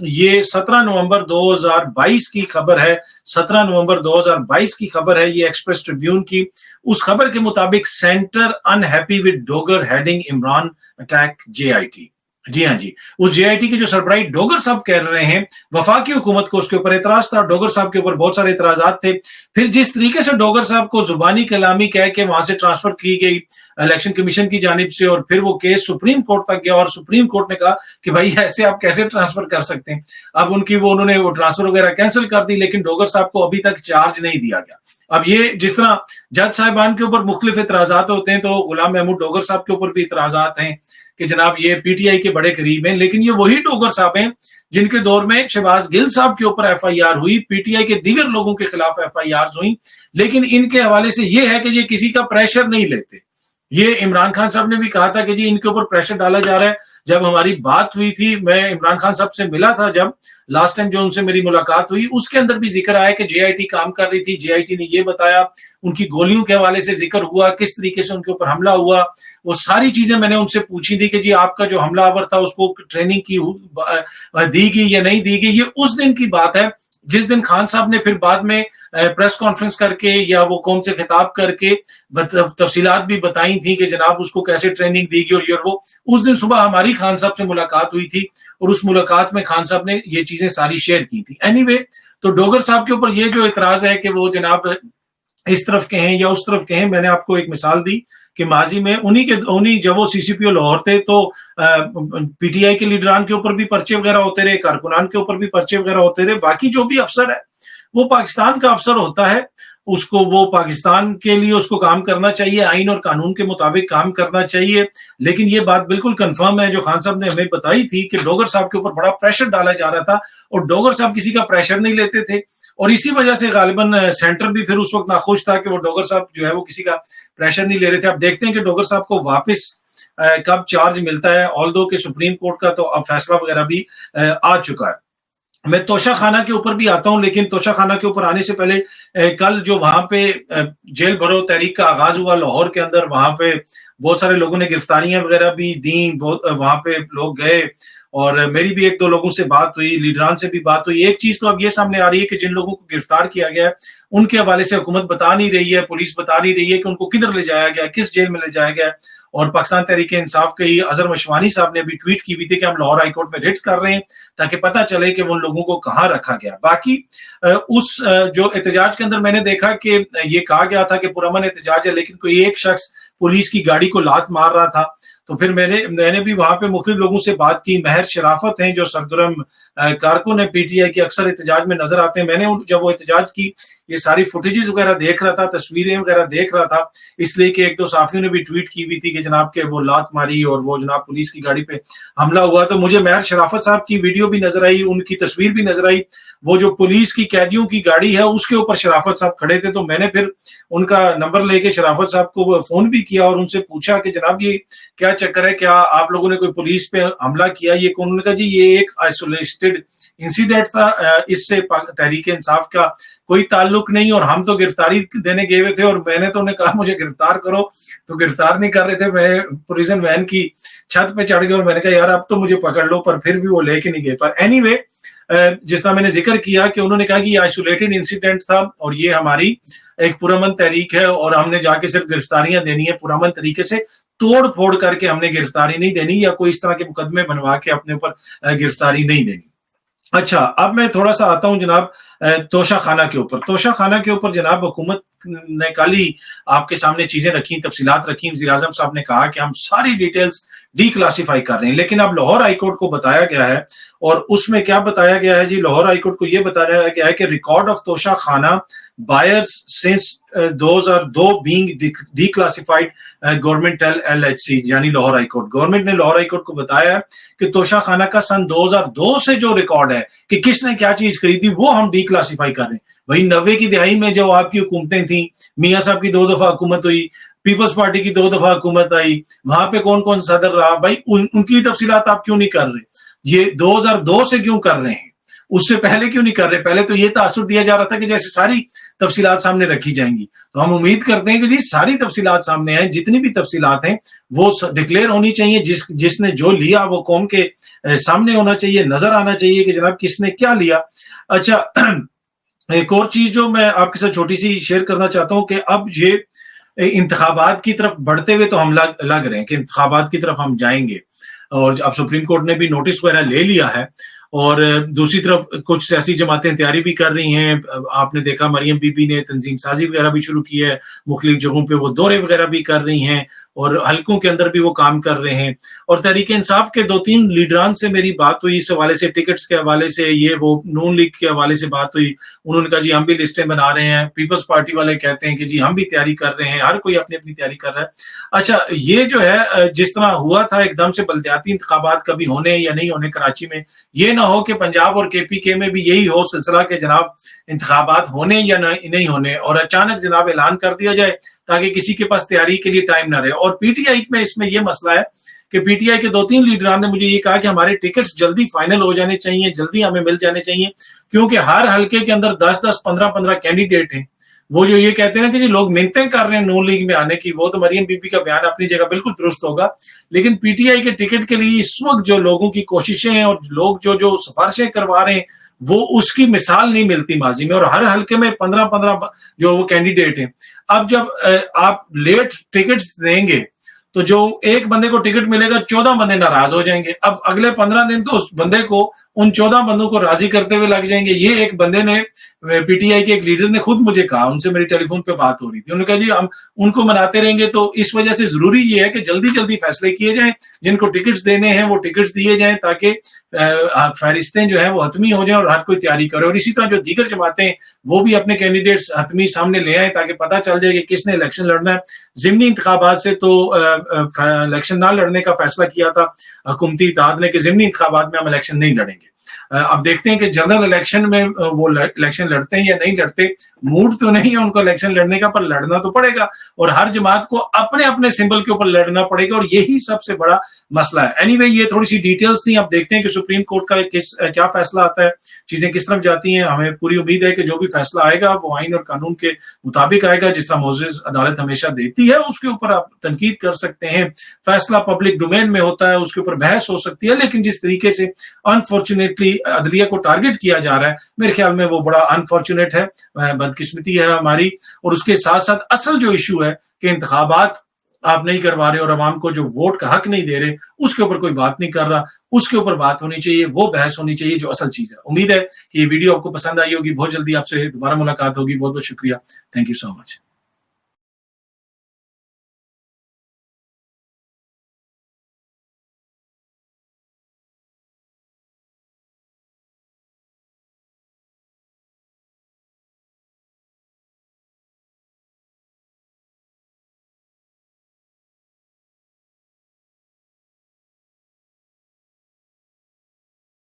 یہ 17 نومبر 2022 کی خبر ہے، 17 نومبر 2022 کی خبر ہے یہ ایکسپریس ٹریبیون کی. اس خبر کے مطابق centre unhappy with Dogar heading Imran attack JIT. جی ہاں جی، اس JIT کے جو سربراہ ڈوگر صاحب کہہ رہے ہیں وفاقی حکومت کو اس کے اوپر اعتراض تھا، ڈوگر صاحب کے اوپر بہت سارے اعتراضات تھے. پھر جس طریقے سے ڈوگر صاحب کو زبانی کلامی کہہ کے وہاں سے ٹرانسفر کی گئی الیکشن کمیشن کی جانب سے، اور پھر وہ کیس سپریم کورٹ تک گیا اور سپریم کورٹ نے کہا کہ بھائی ایسے آپ کیسے ٹرانسفر کر سکتے ہیں. اب ان کی انہوں نے وہ ٹرانسفر وغیرہ کینسل کر دی، لیکن ڈوگر صاحب کو ابھی تک چارج نہیں دیا گیا. اب یہ جس طرح جج صاحبان کے اوپر مختلف اعتراضات ہوتے ہیں، تو غلام محمود ڈوگر صاحب کے اوپر بھی اعتراضات ہیں کہ جناب یہ PTI کے بڑے قریب ہیں، لیکن یہ وہی ڈوگر صاحب ہیں جن کے دور میں شہباز گل صاحب کے اوپر FIR ہوئی، PTI کے دیگر لوگوں کے خلاف FIRs ہوئیں، لیکن ان کے حوالے سے یہ ہے کہ یہ کسی کا پریشر نہیں لیتے. یہ عمران خان صاحب نے بھی کہا تھا کہ جی ان کے اوپر پریشر ڈالا جا رہا ہے. جب ہماری بات ہوئی تھی، میں عمران خان صاحب سے ملا تھا جب لاسٹ ٹائم جو ان سے میری ملاقات ہوئی، اس کے اندر بھی ذکر آیا کہ JIT کام کر رہی تھی، JIT نے یہ بتایا، ان کی گولیوں کے حوالے سے ذکر ہوا، کس طریقے سے ان کے اوپر حملہ ہوا، وہ ساری چیزیں میں نے ان سے پوچھی تھی کہ جی آپ کا جو حملہ آور تھا اس کو ٹریننگ کی دی گئی یا نہیں دی گئی. یہ اس دن کی بات ہے جس دن خان صاحب نے پھر بعد میں پریس کانفرنس کر کے یا وہ قوم سے خطاب کر کے تفصیلات بھی بتائی تھی کہ جناب اس کو کیسے ٹریننگ دی گئی. اور وہ اس دن صبح ہماری خان صاحب سے ملاقات ہوئی تھی اور اس ملاقات میں خان صاحب نے یہ چیزیں ساری شیئر کی تھی. اینی تو ڈوگر صاحب کے اوپر یہ جو اعتراض ہے کہ وہ جناب اس طرف کے ہیں یا اس طرف کے ہیں، میں نے آپ کو ایک مثال دی کہ ماضی میں انہی جب وہ CCPO لاہور تھے تو PTI کے لیڈران کے اوپر بھی پرچے وغیرہ ہوتے رہے، کارکنان کے اوپر بھی پرچے وغیرہ ہوتے رہے. باقی جو بھی افسر ہے وہ پاکستان کا افسر ہوتا ہے، اس کو وہ پاکستان کے لیے اس کو کام کرنا چاہیے، آئین اور قانون کے مطابق کام کرنا چاہیے. لیکن یہ بات بالکل کنفرم ہے جو خان صاحب نے ہمیں بتائی تھی کہ ڈوگر صاحب کے اوپر بڑا پریشر ڈالا جا رہا تھا، اور ڈوگر صاحب کسی کا پریشر نہیں لیتے تھے، اور اسی وجہ سے غالباً سینٹر بھی پھر اس وقت ناخوش تھا کہ وہ ڈوگر صاحب جو ہے وہ کسی کا پریشر نہیں لے رہے تھے. اب دیکھتے ہیں کہ ڈوگر صاحب کو واپس کب چارج ملتا ہے، آلدو کہ سپریم کورٹ کا تو اب فیصلہ وغیرہ بھی آ چکا ہے. میں توشہ خانہ کے اوپر بھی آتا ہوں، لیکن توشہ خانہ کے اوپر آنے سے پہلے کل جو وہاں پہ جیل بھرو تحریک کا آغاز ہوا لاہور کے اندر، وہاں پہ بہت سارے لوگوں نے گرفتاریاں وغیرہ بھی دیں، وہاں پہ لوگ گئے اور میری بھی ایک دو لوگوں سے بات ہوئی، لیڈران سے بھی بات ہوئی. ایک چیز تو اب یہ سامنے آ رہی ہے کہ جن لوگوں کو گرفتار کیا گیا ہے ان کے حوالے سے حکومت بتا نہیں رہی ہے، پولیس بتا نہیں رہی ہے کہ ان کو کدھر لے جایا گیا، کس جیل میں لے جایا گیا. اور پاکستان تحریک انصاف کے ہی اظہر مشوانی صاحب نے بھی ٹویٹ کی ہوئی تھی کہ ہم لاہور ہائی کورٹ میں ریٹس کر رہے ہیں تاکہ پتہ چلے کہ ان لوگوں کو کہاں رکھا گیا. باقی اس جو احتجاج کے اندر میں نے دیکھا کہ یہ کہا گیا تھا کہ پرامن احتجاج ہے، لیکن کوئی ایک شخص پولیس کی گاڑی کو لات مار رہا تھا. تو پھر میں نے بھی وہاں پہ مختلف لوگوں سے بات کی. مہر شرافت ہیں جو سرگرم کارکن ہے PTI کے، اکثر احتجاج میں نظر آتے ہیں. میں نے جب وہ احتجاج کی یہ ساری فوٹیجز وغیرہ دیکھ رہا تھا، تصویریں وغیرہ دیکھ رہا تھا، اس لیے کہ ایک دو صحافیوں نے بھی ٹویٹ کی ہوئی تھی کہ جناب کہ وہ لات ماری اور وہ جناب پولیس کی گاڑی پہ حملہ ہوا. تو مجھے مہر شرافت صاحب کی ویڈیو بھی نظر آئی، ان کی تصویر بھی نظر آئی. وہ جو پولیس کی قیدیوں کی گاڑی ہے اس کے اوپر شرافت صاحب کھڑے تھے. تو میں نے پھر ان کا نمبر لے کے شرافت صاحب کو فون بھی کیا اور ان سے پوچھا کہ جناب یہ کیا چکر ہے، کیا آپ لوگوں نے کوئی پولیس پہ حملہ کیا؟ یہ انہوں نے کہا جی یہ ایک آئسولیٹڈ انسیڈنٹ تھا، اس سے تحریک انصاف کا کوئی تعلق نہیں، اور ہم تو گرفتاری دینے گئے ہوئے تھے. اور میں نے تو انہیں کہا مجھے گرفتار کرو، تو گرفتار نہیں کر رہے تھے. میں پریزن وین کی چھت پہ چڑھ گیا اور میں نے کہا یار اب تو مجھے پکڑ لو، پر پھر بھی وہ لے کے نہیں گئے. پر اینی وے جس طرح میں نے ذکر کیا کہ انہوں نے کہا کہ یہ آئسولیٹڈ انسیڈنٹ تھا اور یہ ہماری ایک پرامن تحریک ہے اور ہم نے جا کے صرف گرفتاریاں دینی ہیں، پرامن طریقے سے توڑ پھوڑ کر کے ہم نے گرفتاری نہیں دینی یا کوئی اس طرح کے مقدمے بنوا کے اپنے اوپر گرفتاری نہیں دینی. اچھا اب میں تھوڑا سا آتا ہوں جناب توشہ خانہ کے اوپر. توشہ خانہ کے اوپر جناب حکومت نے کل ہی آپ کے سامنے چیزیں رکھی، تفصیلات رکھی. وزیر اعظم صاحب نے کہا کہ ہم ساری ڈیٹیلز ڈی کلاسیفائی کر رہے ہیں، لیکن اب لاہور ہائی کورٹ کو بتایا گیا ہے، اور اس میں کیا بتایا گیا ہے جی؟ لاہور ہائی کورٹ کو یہ بتایا گیا ہے کہ ریکارڈ آف توشہ خانہ buyers since 2002 being declassified government tell LHC یعنی لاہور ہائی کورٹ. گورنمنٹ نے لاہور ہائی کورٹ کو بتایا ہے کہ توشہ خانہ کا سن 2002 سے جو ریکارڈ ہے کہ کس نے کیا چیز خریدی وہ ہم ڈی کلاسیفائی کر رہے ہیں. وہی 90 کی دہائی میں جب آپ کی حکومتیں تھیں، میاں صاحب کی 2 دفعہ حکومت ہوئی، پیپلز پارٹی کی 2 دفعہ حکومت آئی، وہاں پہ کون کون صدر رہا، بھائی ان کی تفصیلات آپ کیوں نہیں کر رہے؟ یہ 2002 سے کیوں کر رہے ہیں؟ اس سے پہلے کیوں نہیں کر رہے؟ پہلے تو یہ تاثر دیا جا رہا تھا کہ جیسے ساری تفصیلات سامنے رکھی جائیں گی. تو ہم امید کرتے ہیں کہ جی ساری تفصیلات سامنے آئیں, جتنی بھی تفصیلات ہیں وہ ڈکلیئر ہونی چاہیے, جس نے جو لیا وہ قوم کے سامنے ہونا چاہیے, نظر آنا چاہیے کہ جناب کس نے کیا لیا. اچھا, ایک اور چیز جو میں آپ کے ساتھ چھوٹی سی شیئر کرنا چاہتا ہوں کہ اب یہ انتخابات کی طرف بڑھتے ہوئے تو ہم لگ رہے ہیں کہ انتخابات کی طرف ہم جائیں گے, اور اب سپریم کورٹ نے بھی نوٹس وغیرہ لے لیا ہے, اور دوسری طرف کچھ سیاسی جماعتیں تیاری بھی کر رہی ہیں. آپ نے دیکھا مریم بی بی نے تنظیم سازی وغیرہ بھی شروع کی ہے, مختلف جگہوں پہ وہ دورے وغیرہ بھی کر رہی ہیں, اور حلقوں کے اندر بھی وہ کام کر رہے ہیں. اور تحریک انصاف کے 2-3 لیڈران سے میری بات ہوئی اس حوالے سے, ٹکٹس کے حوالے سے, یہ وہ نون لیگ کے حوالے سے بات ہوئی. انہوں نے کہا جی ہم بھی لسٹیں بنا رہے ہیں. پیپلز پارٹی والے کہتے ہیں کہ جی ہم بھی تیاری کر رہے ہیں. ہر کوئی اپنی اپنی تیاری کر رہا ہے. اچھا, یہ جو ہے جس طرح ہوا تھا ایک دم سے بلدیاتی انتخابات کبھی ہونے یا نہیں ہونے کراچی میں, یہ نہ ہو کہ پنجاب اور کے پی کے میں بھی یہی ہو سلسلہ کہ جناب انتخابات ہونے یا نہیں ہونے, اور اچانک جناب اعلان کر دیا جائے تاکہ کسی کے پاس تیاری کے لیے ٹائم نہ رہے. اور پی ٹی آئی میں اس میں یہ مسئلہ ہے کہ پی ٹی آئی کے 2-3 لیڈران نے مجھے یہ کہا کہ ہمارے ٹکٹس جلدی فائنل ہو جانے چاہیے, جلدی ہمیں مل جانے چاہیے, کیونکہ ہر حلقے کے اندر 10-10, 15-15 کینڈیڈیٹ ہیں. وہ جو یہ کہتے ہیں کہ جی لوگ منتیں کر رہے ہیں نون لیگ میں آنے کی, وہ تو مریم بی بی کا بیان اپنی جگہ بالکل درست ہوگا, لیکن پی ٹی آئی کے ٹکٹ کے لیے اس وقت جو لوگوں کی کوششیں ہیں اور لوگ جو سفارشیں کروا رہے ہیں وہ اس کی مثال نہیں ملتی ماضی میں. اور ہر حلقے میں 15-15 جو وہ کینڈیڈیٹ ہیں. اب جب آپ لیٹ ٹکٹس دیں گے تو جو ایک بندے کو ٹکٹ ملے گا 14 بندے ناراض ہو جائیں گے. اب اگلے 15 دن تو اس بندے کو ان 14 بندوں کو راضی کرتے ہوئے لگ جائیں گے. یہ ایک بندے نے, پی ٹی آئی کے ایک لیڈر نے خود مجھے کہا, ان سے میری ٹیلی فون پہ بات ہو رہی تھی, انہوں نے کہا جی ہم ان کو مناتے رہیں گے. تو اس وجہ سے ضروری یہ ہے کہ جلدی جلدی فیصلے کیے جائیں, جن کو ٹکٹس دینے ہیں وہ ٹکٹس دیے جائیں تاکہ فہرستیں جو ہیں وہ حتمی ہو جائیں اور ہر کوئی تیاری کرے. اور اسی طرح جو دیگر جماعتیں وہ بھی اپنے کینڈیڈیٹس حتمی سامنے لے آئیں تاکہ پتہ چل جائے کہ کس نے الیکشن لڑنا ہے. ضمنی انتخابات سے تو الیکشن نہ لڑنے کا فیصلہ کیا تھا حکومتی اتحاد نے کہ ضمنی انتخابات میں ہم الیکشن نہیں لڑیں گے. اب دیکھتے ہیں کہ جنرل الیکشن میں وہ الیکشن لڑتے ہیں یا نہیں لڑتے. موڈ تو نہیں ہے ان کو الیکشن لڑنے کا, پر لڑنا تو پڑے گا, اور ہر جماعت کو اپنے اپنے سمبل کے اوپر لڑنا پڑے گا, اور یہی سب سے بڑا مسئلہ ہے. اینی وے, یہ تھوڑی سی ڈیٹیلز تھیں. اب دیکھتے ہیں کہ سپریم کورٹ کا کیا فیصلہ آتا ہے, چیزیں کس طرف جاتی ہیں. ہمیں پوری امید ہے کہ جو بھی فیصلہ آئے گا وہ آئین اور قانون کے مطابق آئے گا, جس طرح معزز عدالت ہمیشہ دیتی ہے. اس کے اوپر آپ تنقید کر سکتے ہیں, فیصلہ پبلک ڈومین میں ہوتا ہے, اس کے اوپر بحث ہو سکتی ہے, لیکن جس طریقے سے انفارچونیٹلی عدلیہ کو ٹارگٹ کیا جا رہا ہے میرے خیال میں وہ بڑا انفارچونیٹ ہے, بدقسمتی ہے ہماری. اور اس کے ساتھ ساتھ اصل جو ایشو ہے کہ انتخابات آپ نہیں کروا رہے اور عوام کو جو ووٹ کا حق نہیں دے رہے, اس کے اوپر کوئی بات نہیں کر رہا. اس کے اوپر بات ہونی چاہیے, وہ بحث ہونی چاہیے جو اصل چیز ہے. امید ہے کہ یہ ویڈیو آپ کو پسند آئی ہوگی. بہت جلدی آپ سے دوبارہ ملاقات ہوگی. بہت بہت شکریہ. Thank you so much.